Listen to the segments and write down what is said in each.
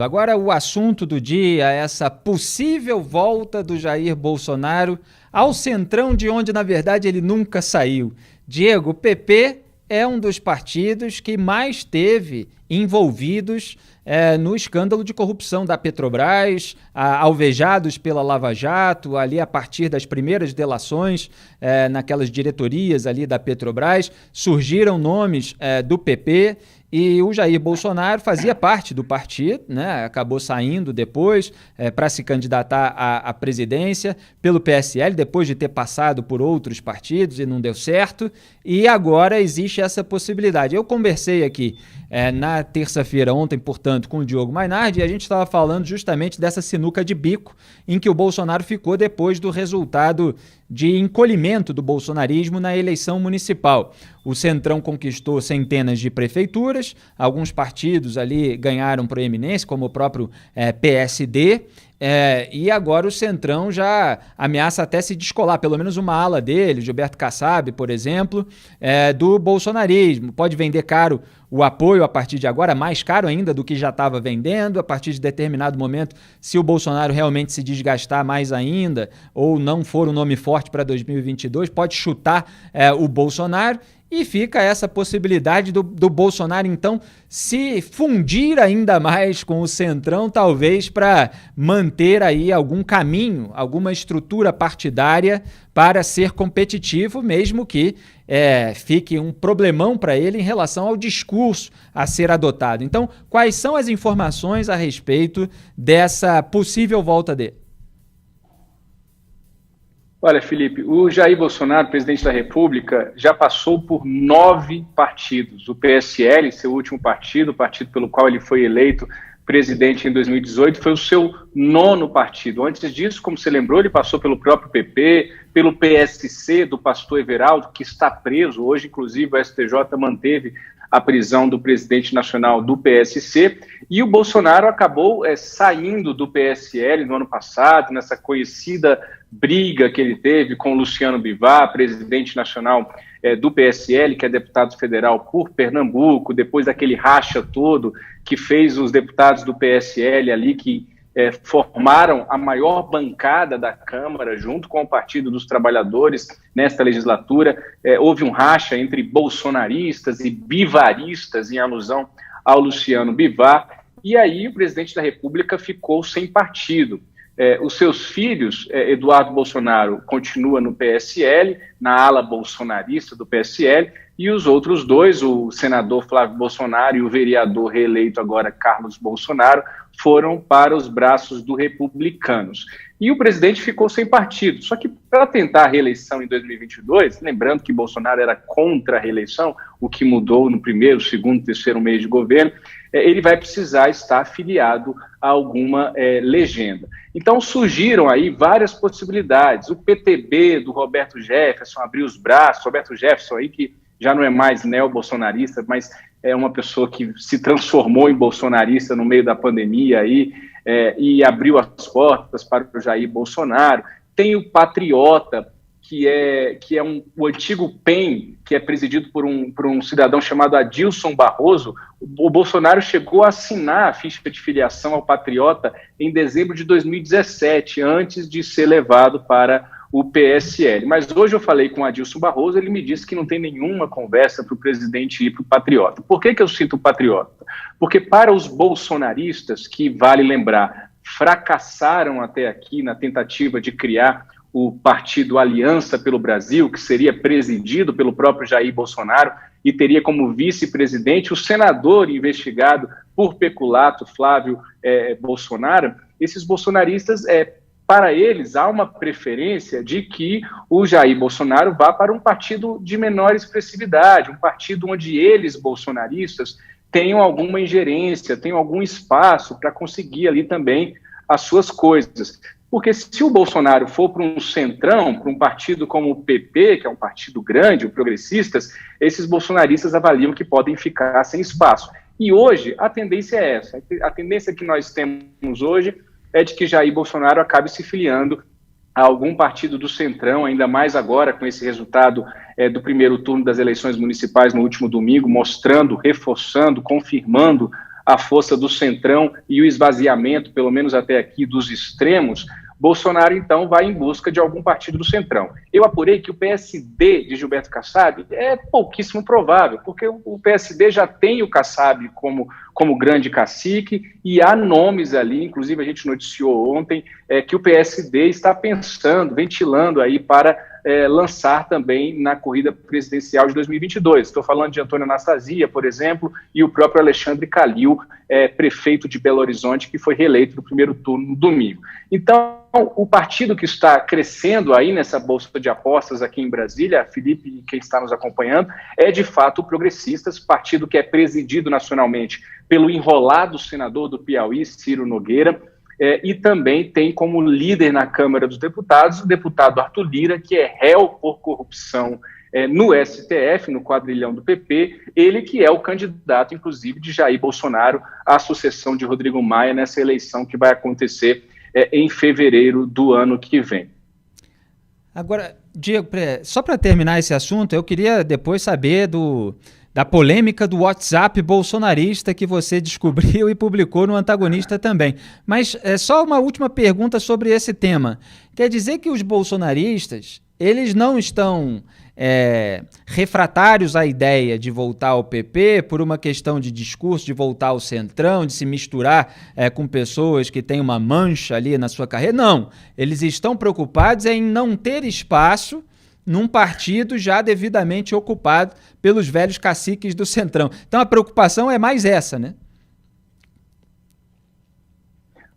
Agora o assunto do dia é essa possível volta do Jair Bolsonaro ao centrão de onde, na verdade, ele nunca saiu. Diego, o PP é um dos partidos que mais teve envolvidos no escândalo de corrupção da Petrobras, alvejados pela Lava Jato, ali a partir das primeiras delações naquelas diretorias ali da Petrobras, surgiram nomes do PP. E o Jair Bolsonaro fazia parte do partido, né? Acabou saindo depois para se candidatar à presidência pelo PSL, depois de ter passado por outros partidos e não deu certo. E agora existe essa possibilidade. Eu conversei aqui na terça-feira, ontem, portanto, com o Diogo Mainardi, e a gente estava falando justamente dessa sinuca de bico em que o Bolsonaro ficou depois do resultado de encolhimento do bolsonarismo na eleição municipal. O Centrão conquistou centenas de prefeituras, alguns partidos ali ganharam proeminência, como o próprio PSD, e agora o Centrão já ameaça até se descolar, pelo menos uma ala dele, Gilberto Kassab, por exemplo, do bolsonarismo. Pode vender caro o apoio a partir de agora, mais caro ainda do que já estava vendendo, a partir de determinado momento, se o Bolsonaro realmente se desgastar mais ainda, ou não for um nome forte para 2022, pode chutar o Bolsonaro. E fica essa possibilidade do Bolsonaro, então, se fundir ainda mais com o Centrão, talvez para manter aí algum caminho, alguma estrutura partidária para ser competitivo, mesmo que fique um problemão para ele em relação ao discurso a ser adotado. Então, quais são as informações a respeito dessa possível volta dele? Olha, Felipe, o Jair Bolsonaro, presidente da República, já passou por 9 partidos. O PSL, seu último partido, o partido pelo qual ele foi eleito presidente em 2018, foi o seu 9º partido. Antes disso, como você lembrou, ele passou pelo próprio PP, pelo PSC do pastor Everaldo, que está preso. Hoje, inclusive, o STJ manteve a prisão do presidente nacional do PSC, e o Bolsonaro acabou saindo do PSL no ano passado, nessa conhecida briga que ele teve com o Luciano Bivar, presidente nacional do PSL, que é deputado federal por Pernambuco, depois daquele racha todo que fez os deputados do PSL ali, que formaram a maior bancada da Câmara, junto com o Partido dos Trabalhadores, nesta legislatura. Houve um racha entre bolsonaristas e bivaristas, em alusão ao Luciano Bivar, e aí o presidente da República ficou sem partido. Os seus filhos, Eduardo Bolsonaro continua no PSL, na ala bolsonarista do PSL, e os outros dois, o senador Flávio Bolsonaro e o vereador reeleito agora Carlos Bolsonaro, foram para os braços dos republicanos. E o presidente ficou sem partido. Só que para tentar a reeleição em 2022, lembrando que Bolsonaro era contra a reeleição, o que mudou no primeiro, segundo, terceiro mês de governo, ele vai precisar estar afiliado a alguma legenda. Então surgiram aí várias possibilidades. O PTB do Roberto Jefferson abriu os braços, Roberto Jefferson aí que já não é mais neo-bolsonarista, mas é uma pessoa que se transformou em bolsonarista no meio da pandemia aí, e abriu as portas para o Jair Bolsonaro. Tem o Patriota, que é o antigo PEN, que é presidido por um cidadão chamado Adilson Barroso. O Bolsonaro chegou a assinar a ficha de filiação ao Patriota em dezembro de 2017, antes de ser levado para o PSL. Mas hoje eu falei com o Adilson Barroso, ele me disse que não tem nenhuma conversa para o presidente ir para o Patriota. Por que eu cito o Patriota? Porque para os bolsonaristas, que vale lembrar, fracassaram até aqui na tentativa de criar o partido Aliança pelo Brasil, que seria presidido pelo próprio Jair Bolsonaro e teria como vice-presidente o senador investigado por peculato, Flávio Bolsonaro. Esses bolsonaristas, para eles, há uma preferência de que o Jair Bolsonaro vá para um partido de menor expressividade, um partido onde eles, bolsonaristas, tenham alguma ingerência, tenham algum espaço para conseguir ali também as suas coisas. Porque se o Bolsonaro for para um centrão, para um partido como o PP, que é um partido grande, o Progressistas, esses bolsonaristas avaliam que podem ficar sem espaço. E hoje a tendência é essa. A tendência que nós temos hoje é de que Jair Bolsonaro acabe se filiando a algum partido do centrão, ainda mais agora com esse resultado do primeiro turno das eleições municipais no último domingo, mostrando, reforçando, confirmando a força do centrão e o esvaziamento, pelo menos até aqui, dos extremos, Bolsonaro, então, vai em busca de algum partido do centrão. Eu apurei que o PSD de Gilberto Kassab é pouquíssimo provável, porque o PSD já tem o Kassab como grande cacique, e há nomes ali, inclusive a gente noticiou ontem, que o PSD está pensando, ventilando aí para lançar também na corrida presidencial de 2022. Estou falando de Antônio Anastasia, por exemplo, e o próprio Alexandre Calil, prefeito de Belo Horizonte, que foi reeleito no primeiro turno no domingo. Então, o partido que está crescendo aí nessa bolsa de apostas aqui em Brasília, Felipe e quem está nos acompanhando, é de fato o Progressistas, partido que é presidido nacionalmente pelo enrolado senador do Piauí, Ciro Nogueira, e também tem como líder na Câmara dos Deputados o deputado Arthur Lira, que é réu por corrupção no STF, no quadrilhão do PP, ele que é o candidato, inclusive, de Jair Bolsonaro à sucessão de Rodrigo Maia nessa eleição que vai acontecer em fevereiro do ano que vem. Agora, Diego, só para terminar esse assunto, eu queria depois saber da polêmica do WhatsApp bolsonarista que você descobriu e publicou no Antagonista também. Mas só uma última pergunta sobre esse tema. Quer dizer que os bolsonaristas, eles não estão refratários à ideia de voltar ao PP por uma questão de discurso, de voltar ao centrão, de se misturar com pessoas que têm uma mancha ali na sua carreira? Não, eles estão preocupados em não ter espaço num partido já devidamente ocupado pelos velhos caciques do centrão. Então a preocupação é mais essa, né?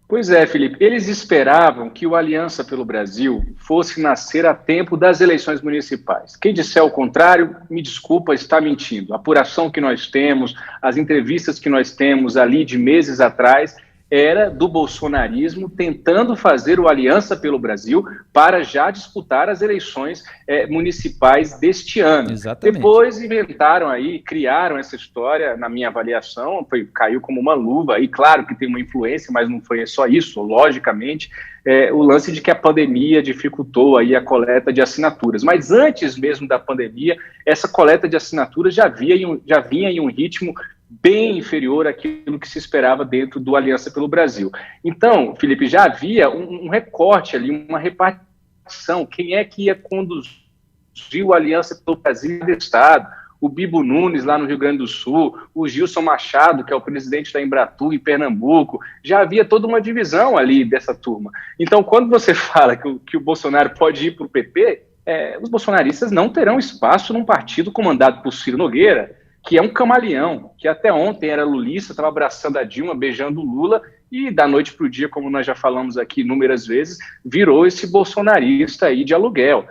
Pois é, Felipe, eles esperavam que o Aliança pelo Brasil fosse nascer a tempo das eleições municipais. Quem disser o contrário, me desculpa, está mentindo. A apuração que nós temos, as entrevistas que nós temos ali de meses atrás, era do bolsonarismo tentando fazer o Aliança pelo Brasil para já disputar as eleições municipais deste ano. Exatamente. Depois inventaram aí, criaram essa história, na minha avaliação, caiu como uma luva, e claro que tem uma influência, mas não foi só isso, logicamente, o lance de que a pandemia dificultou aí a coleta de assinaturas. Mas antes mesmo da pandemia, essa coleta de assinaturas já vinha em um ritmo bem inferior àquilo que se esperava dentro do Aliança pelo Brasil. Então, Felipe, já havia um recorte ali, uma repartição. Quem é que ia conduzir o Aliança pelo Brasil do Estado? O Bibo Nunes, lá no Rio Grande do Sul, o Gilson Machado, que é o presidente da Embratur, em Pernambuco. Já havia toda uma divisão ali dessa turma. Então, quando você fala que o Bolsonaro pode ir para o PP, os bolsonaristas não terão espaço num partido comandado por Ciro Nogueira, que é um camaleão, que até ontem era lulista, estava abraçando a Dilma, beijando o Lula, e da noite para o dia, como nós já falamos aqui inúmeras vezes, virou esse bolsonarista aí de aluguel.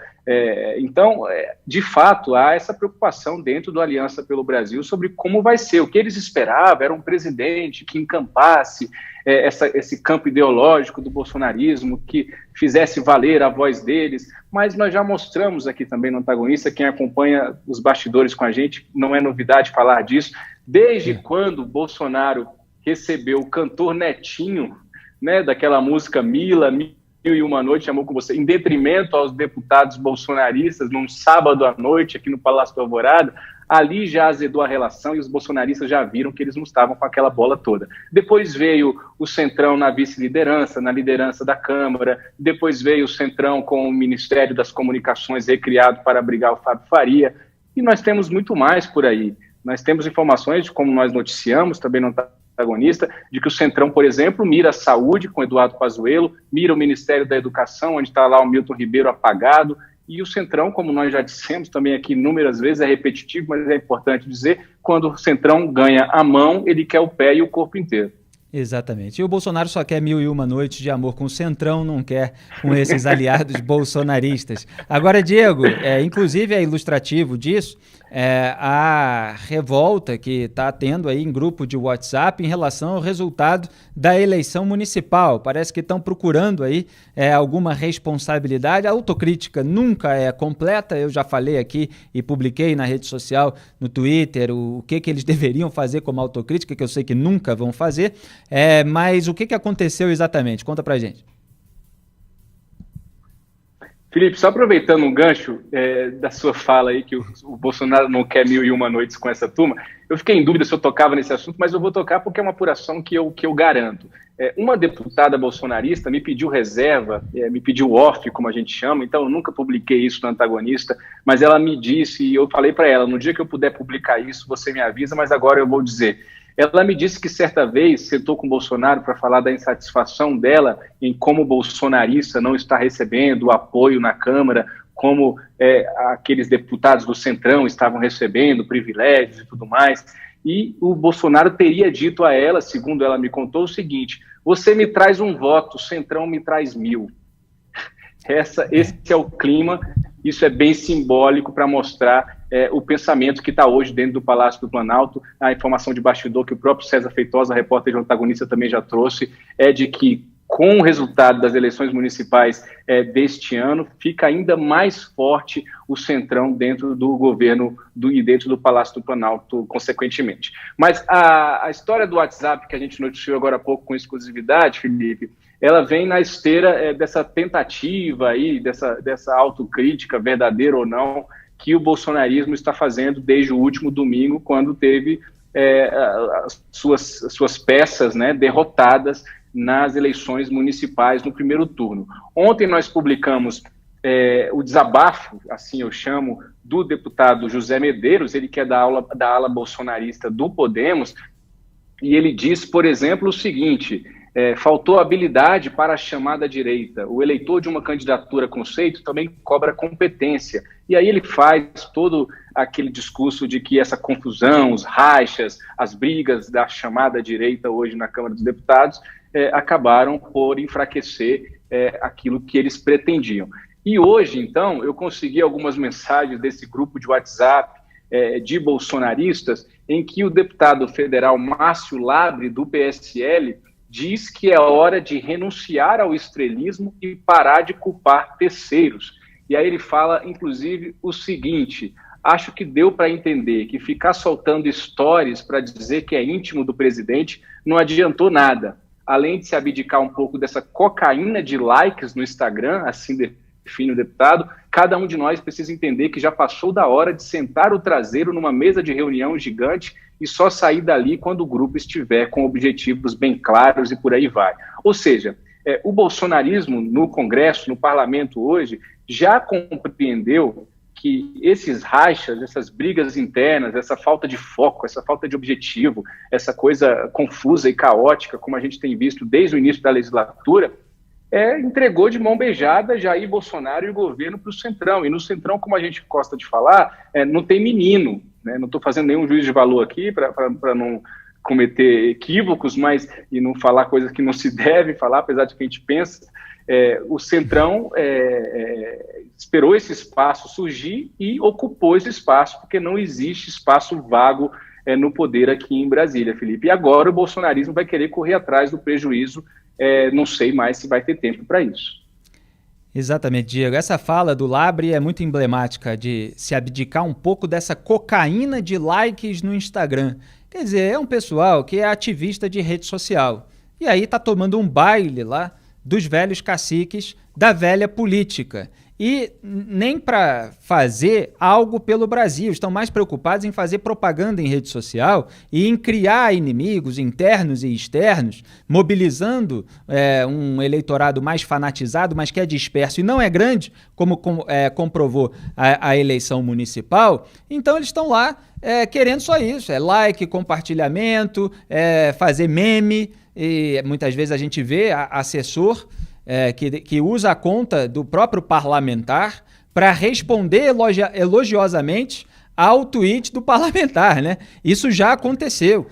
Então, de fato, há essa preocupação dentro do Aliança pelo Brasil sobre como vai ser. O que eles esperavam era um presidente que encampasse esse campo ideológico do bolsonarismo, que fizesse valer a voz deles, mas nós já mostramos aqui também no Antagonista, quem acompanha os bastidores com a gente, não é novidade falar disso, desde quando Bolsonaro recebeu o cantor Netinho, né, daquela música Mil e Uma Noite, Amor com Você, em detrimento aos deputados bolsonaristas, num sábado à noite aqui no Palácio do Alvorada, ali já azedou a relação e os bolsonaristas já viram que eles não estavam com aquela bola toda. Depois veio o Centrão na vice-liderança, na liderança da Câmara, depois veio o Centrão com o Ministério das Comunicações recriado para abrigar o Fábio Faria, e nós temos muito mais por aí. Nós temos informações de como nós noticiamos, também não está protagonista, de que o Centrão, por exemplo, mira a saúde com Eduardo Pazuello, mira o Ministério da Educação, onde está lá o Milton Ribeiro apagado, e o Centrão, como nós já dissemos também aqui inúmeras vezes, é repetitivo, mas é importante dizer, quando o Centrão ganha a mão, ele quer o pé e o corpo inteiro. Exatamente. E o Bolsonaro só quer 1001 noites de amor com o Centrão, não quer com esses aliados bolsonaristas. Agora, Diego, inclusive é ilustrativo disso, a revolta que está tendo aí em grupo de WhatsApp em relação ao resultado da eleição municipal. Parece que estão procurando aí alguma responsabilidade. A autocrítica nunca é completa. Eu já falei aqui e publiquei na rede social, no Twitter, o que eles deveriam fazer como autocrítica, que eu sei que nunca vão fazer. Mas o que aconteceu exatamente? Conta pra gente. Felipe, só aproveitando um gancho da sua fala aí, que o Bolsonaro não quer 1001 noites com essa turma, eu fiquei em dúvida se eu tocava nesse assunto, mas eu vou tocar porque é uma apuração que eu garanto. Uma deputada bolsonarista me pediu reserva, me pediu off, como a gente chama, então eu nunca publiquei isso no Antagonista, mas ela me disse, e eu falei para ela, no dia que eu puder publicar isso, você me avisa, mas agora eu vou dizer. Ela me disse que certa vez sentou com o Bolsonaro para falar da insatisfação dela em como o bolsonarista não está recebendo o apoio na Câmara, como aqueles deputados do Centrão estavam recebendo privilégios e tudo mais. E o Bolsonaro teria dito a ela, segundo ela me contou, o seguinte: você me traz um voto, o Centrão me traz 1000. Esse é o clima, isso é bem simbólico para mostrar o pensamento que está hoje dentro do Palácio do Planalto. A informação de bastidor que o próprio César Feitosa, repórter de Antagonista, também já trouxe, é de que com o resultado das eleições municipais deste ano, fica ainda mais forte o Centrão dentro do governo e dentro do Palácio do Planalto, consequentemente. Mas a história do WhatsApp, que a gente noticiou agora há pouco com exclusividade, Felipe, ela vem na esteira dessa tentativa aí, dessa autocrítica, verdadeira ou não, que o bolsonarismo está fazendo desde o último domingo, quando teve as suas peças, né, derrotadas nas eleições municipais no primeiro turno. Ontem nós publicamos o desabafo, assim eu chamo, do deputado José Medeiros, ele que é da ala bolsonarista do Podemos, e ele diz, por exemplo, o seguinte: faltou habilidade para a chamada direita. O eleitor de uma candidatura conceito também cobra competência. E aí ele faz todo aquele discurso de que essa confusão, os rachas, as brigas da chamada direita hoje na Câmara dos Deputados acabaram por enfraquecer aquilo que eles pretendiam. E hoje, então, eu consegui algumas mensagens desse grupo de WhatsApp de bolsonaristas, em que o deputado federal Márcio Labre, do PSL, diz que é hora de renunciar ao estrelismo e parar de culpar terceiros. E aí ele fala, inclusive, o seguinte: acho que deu para entender que ficar soltando stories para dizer que é íntimo do presidente não adiantou nada. Além de se abdicar um pouco dessa cocaína de likes no Instagram, assim define o deputado, cada um de nós precisa entender que já passou da hora de sentar o traseiro numa mesa de reunião gigante e só sair dali quando o grupo estiver com objetivos bem claros e por aí vai. Ou seja, o bolsonarismo no Congresso, no Parlamento hoje, já compreendeu que esses rachas, essas brigas internas, essa falta de foco, essa falta de objetivo, essa coisa confusa e caótica, como a gente tem visto desde o início da legislatura, entregou de mão beijada Jair Bolsonaro e o governo para o Centrão. E no Centrão, como a gente gosta de falar, não tem menino, né? Não estou fazendo nenhum juízo de valor aqui para não cometer equívocos, e não falar coisas que não se deve falar, apesar de que a gente pensa. O Centrão esperou esse espaço surgir e ocupou esse espaço, porque não existe espaço vago no poder aqui em Brasília, Felipe. E agora o bolsonarismo vai querer correr atrás do prejuízo, não sei mais se vai ter tempo para isso. Exatamente, Diego. Essa fala do Labre é muito emblemática de se abdicar um pouco dessa cocaína de likes no Instagram. Quer dizer, é um pessoal que é ativista de rede social. E aí tá tomando um baile lá dos velhos caciques da velha política. E nem para fazer algo pelo Brasil, estão mais preocupados em fazer propaganda em rede social e em criar inimigos internos e externos, mobilizando um eleitorado mais fanatizado, mas que é disperso e não é grande, como comprovou a eleição municipal. Então eles estão lá querendo só isso, like, compartilhamento, fazer meme, e muitas vezes a gente vê assessor que usa a conta do próprio parlamentar para responder elogiosamente ao tweet do parlamentar, né? Isso já aconteceu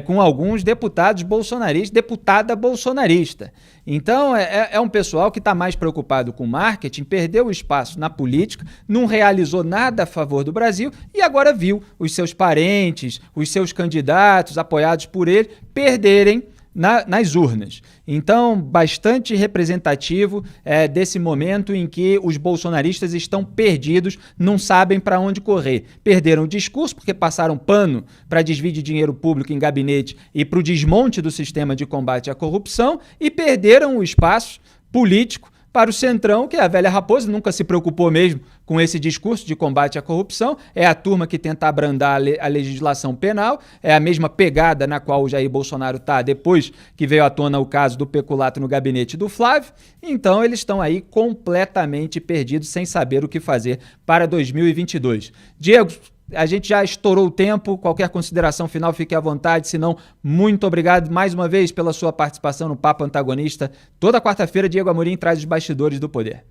com alguns deputados bolsonaristas, deputada bolsonarista. Então, é um pessoal que está mais preocupado com marketing, perdeu o espaço na política, não realizou nada a favor do Brasil e agora viu os seus parentes, os seus candidatos apoiados por ele perderem nas urnas. Então, bastante representativo desse momento em que os bolsonaristas estão perdidos, não sabem para onde correr. Perderam o discurso porque passaram pano para desvio de dinheiro público em gabinete e para o desmonte do sistema de combate à corrupção, e perderam o espaço político para o Centrão, que é a velha raposa, nunca se preocupou mesmo com esse discurso de combate à corrupção, é a turma que tenta abrandar a legislação penal, é a mesma pegada na qual o Jair Bolsonaro está depois que veio à tona o caso do peculato no gabinete do Flávio. Então eles estão aí completamente perdidos, sem saber o que fazer para 2022. Diego, a gente já estourou o tempo, qualquer consideração final fique à vontade, senão muito obrigado mais uma vez pela sua participação no Papo Antagonista. Toda quarta-feira, Diego Amorim traz os bastidores do poder.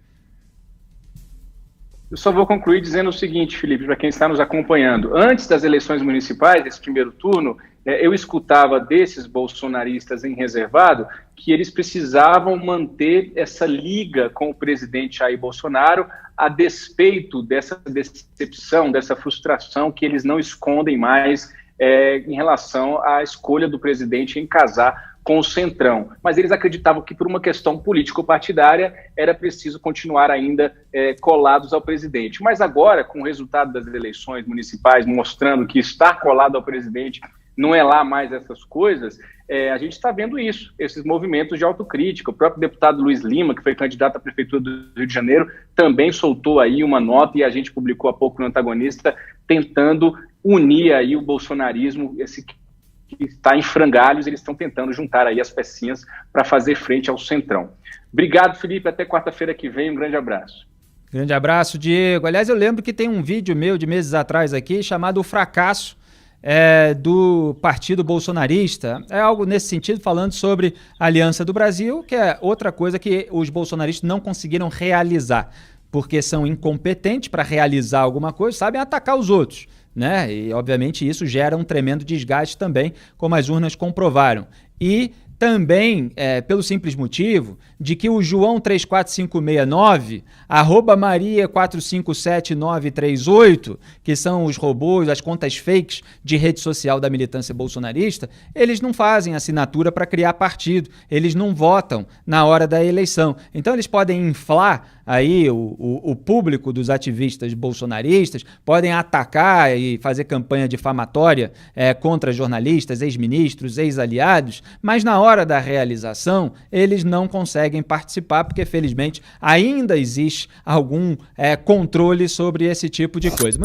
Eu só vou concluir dizendo o seguinte, Felipe, para quem está nos acompanhando. Antes das eleições municipais, desse primeiro turno, eu escutava desses bolsonaristas em reservado que eles precisavam manter essa liga com o presidente Jair Bolsonaro a despeito dessa decepção, dessa frustração que eles não escondem mais em relação à escolha do presidente em casar com o Centrão. Mas eles acreditavam que por uma questão político-partidária era preciso continuar ainda colados ao presidente. Mas agora, com o resultado das eleições municipais mostrando que estar colado ao presidente não é lá mais essas coisas, a gente está vendo isso, esses movimentos de autocrítica. O próprio deputado Luiz Lima, que foi candidato à Prefeitura do Rio de Janeiro, também soltou aí uma nota, e a gente publicou há pouco no Antagonista, tentando unir aí o bolsonarismo, esse que está em frangalhos. Eles estão tentando juntar aí as pecinhas para fazer frente ao Centrão. Obrigado, Felipe, até quarta-feira que vem, um grande abraço. Grande abraço, Diego. Aliás, eu lembro que tem um vídeo meu de meses atrás aqui chamado O Fracasso do Partido Bolsonarista. É algo nesse sentido, falando sobre a Aliança do Brasil, que é outra coisa que os bolsonaristas não conseguiram realizar, porque são incompetentes para realizar alguma coisa, sabem atacar os outros, né? E, obviamente, isso gera um tremendo desgaste também, como as urnas comprovaram. E também pelo simples motivo de que o João 34569, @Maria 457938, que são os robôs, as contas fakes de rede social da militância bolsonarista, eles não fazem assinatura para criar partido, eles não votam na hora da eleição. Então eles podem inflar aí o público dos ativistas bolsonaristas, podem atacar e fazer campanha difamatória contra jornalistas, ex-ministros, ex-aliados, mas na hora da realização eles não conseguem participar, porque felizmente ainda existe algum controle sobre esse tipo de coisa.